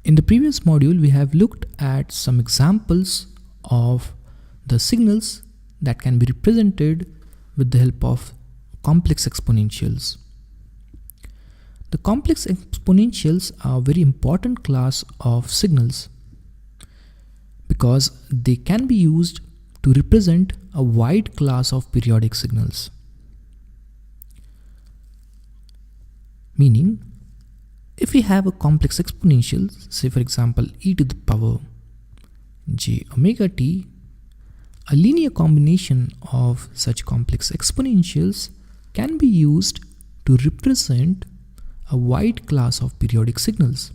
In the previous module, we have looked at some examples of the signals that can be represented with the help of complex exponentials. The complex exponentials are a very important class of signals because they can be used to represent a wide class of periodic signals. Meaning, if we have a complex exponential, say for example e to the power j omega t, a linear combination of such complex exponentials can be used to represent a wide class of periodic signals.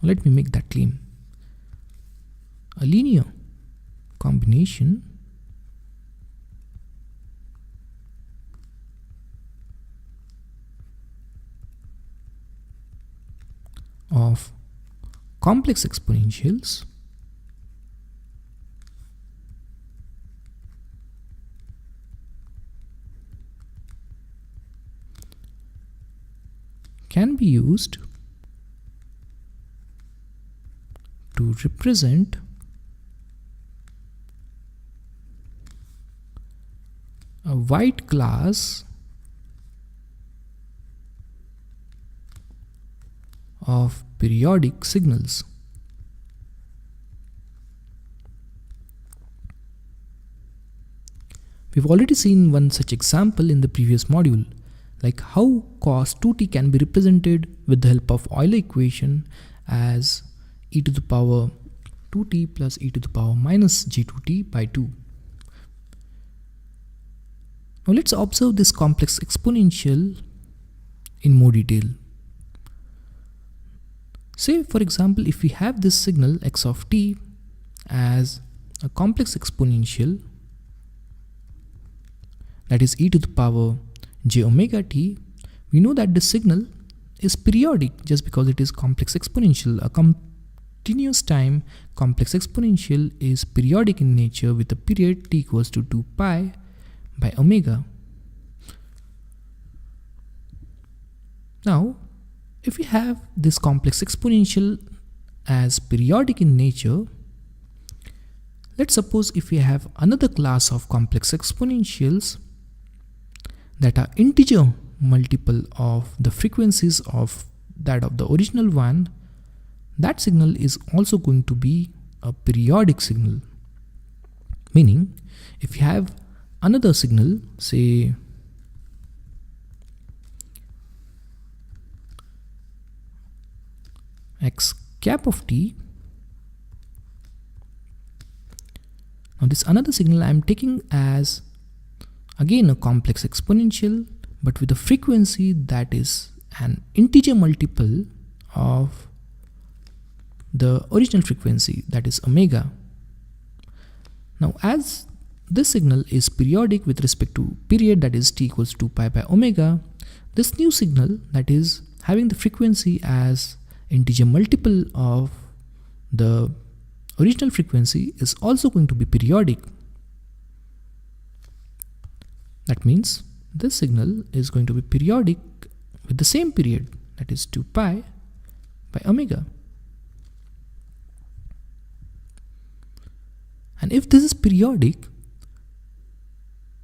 Now let me make that claim. A linear combination of complex exponentials can be used to represent a wide class of periodic signals. We've already seen one such example in the previous module, like how cos 2t can be represented with the help of Euler equation as e to the power 2t plus e to the power minus j2t by 2. Now let's observe this complex exponential in more detail. Say for example, if we have this signal x of t as a complex exponential, that is e to the power j omega t, we know that this signal is periodic just because it is complex exponential. A continuous time complex exponential is periodic in nature with a period t equals to 2 pi by omega. Now, if we have this complex exponential as periodic in nature, let's suppose if we have another class of complex exponentials that are integer multiple of the frequencies of that of the original one, that signal is also going to be a periodic signal. Meaning, if you have another signal, say x cap of t, now this another signal I am taking as again a complex exponential but with a frequency that is an integer multiple of the original frequency, that is omega. Now as this signal is periodic with respect to period, that is t equals 2 pi by omega, this new signal that is having the frequency as integer multiple of the original frequency is also going to be periodic. That means this signal is going to be periodic with the same period, that is 2 pi by omega. And if this is periodic,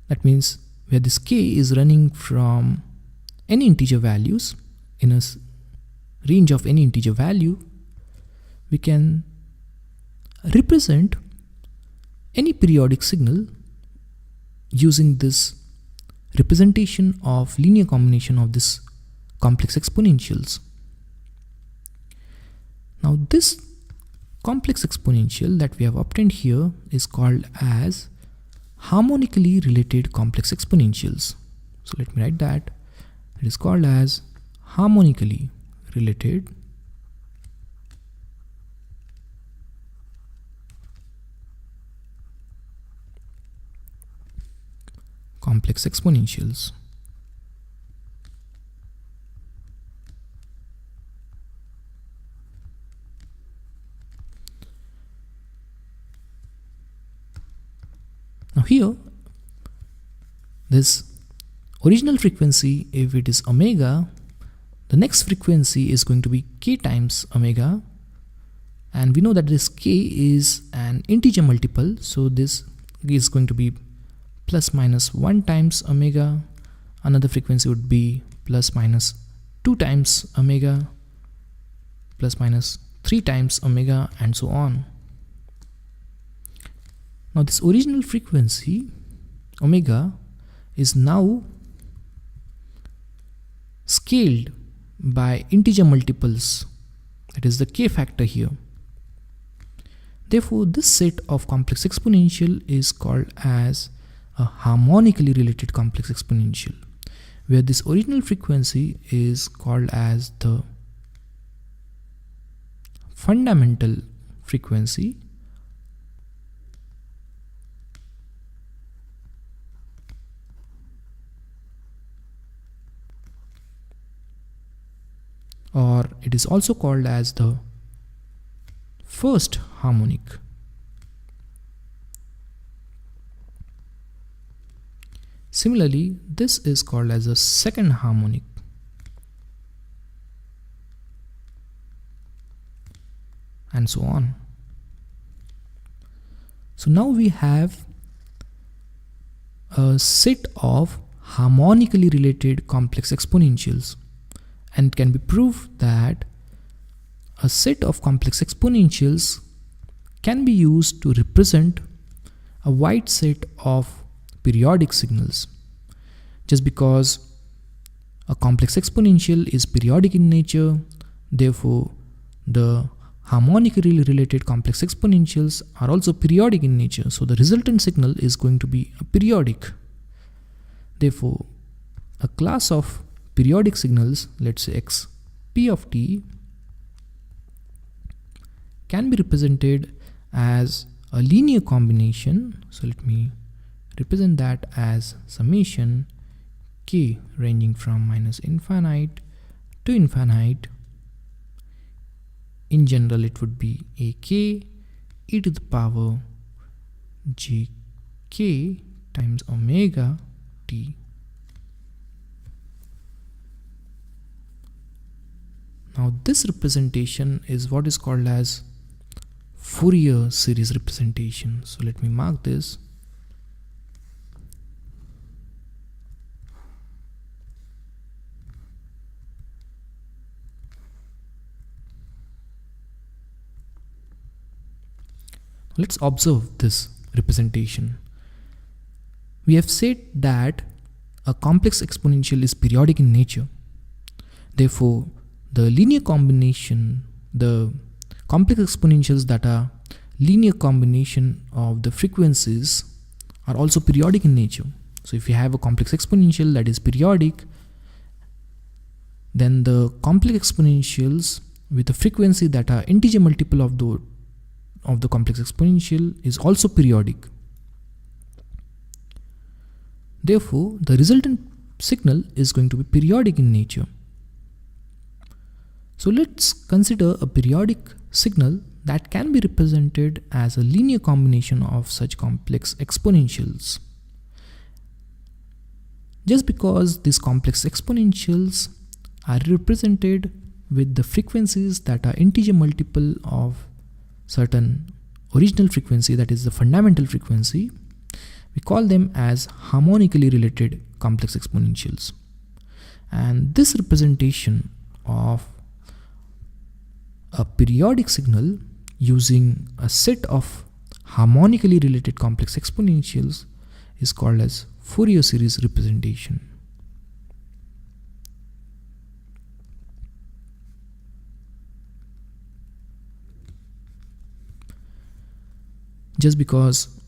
that means where this k is running from any integer values in a range of any integer value, we can represent any periodic signal using this representation of linear combination of this complex exponentials. Now this complex exponential that we have obtained here is called as harmonically related complex exponentials. So let me write that. It is called as harmonically related complex exponentials. Now here, this original frequency, if it is omega, the next frequency is going to be k times omega, and we know that this k is an integer multiple, so this is going to be plus minus 1 times omega. Another frequency would be plus minus 2 times omega, plus minus 3 times omega, and so on. Now this original frequency omega is now scaled by integer multiples, that is the k factor here. Therefore, this set of complex exponential is called as a harmonically related complex exponential, where this original frequency is called as the fundamental frequency, or it is also called as the first harmonic. Similarly, this is called as a second harmonic. And so on. So now we have a set of harmonically related complex exponentials, and it can be proved that a set of complex exponentials can be used to represent a wide set of periodic signals. Just because a complex exponential is periodic in nature, therefore the harmonically related complex exponentials are also periodic in nature, so the resultant signal is going to be a periodic. Therefore, a class of periodic signals, let's say x p of t, can be represented as a linear combination. So let me represent that as summation k ranging from minus infinite to infinite. In general, it would be ak e to the power j k times omega t. Now this representation is what is called as Fourier series representation. So let me mark this. Let's observe this representation. We have said that a complex exponential is periodic in nature. Therefore, the linear combination, the complex exponentials that are linear combination of the frequencies are also periodic in nature. So if you have a complex exponential that is periodic, then the complex exponentials with a frequency that are integer multiple of the complex exponential is also periodic. Therefore, the resultant signal is going to be periodic in nature. So let's consider a periodic signal that can be represented as a linear combination of such complex exponentials. Just because these complex exponentials are represented with the frequencies that are integer multiple of certain original frequency, that is the fundamental frequency, we call them as harmonically related complex exponentials. And this representation of a periodic signal using a set of harmonically related complex exponentials is called as Fourier series representation. Just because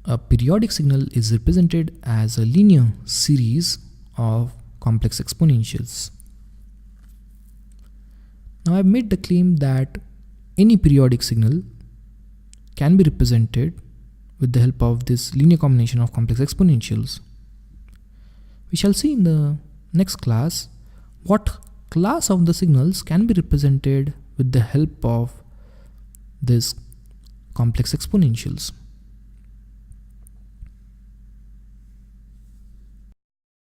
a periodic signal is represented as a linear series of complex exponentials. Now I've made the claim that any periodic signal can be represented with the help of this linear combination of complex exponentials. We shall see in the next class what class of the signals can be represented with the help of this complex exponentials.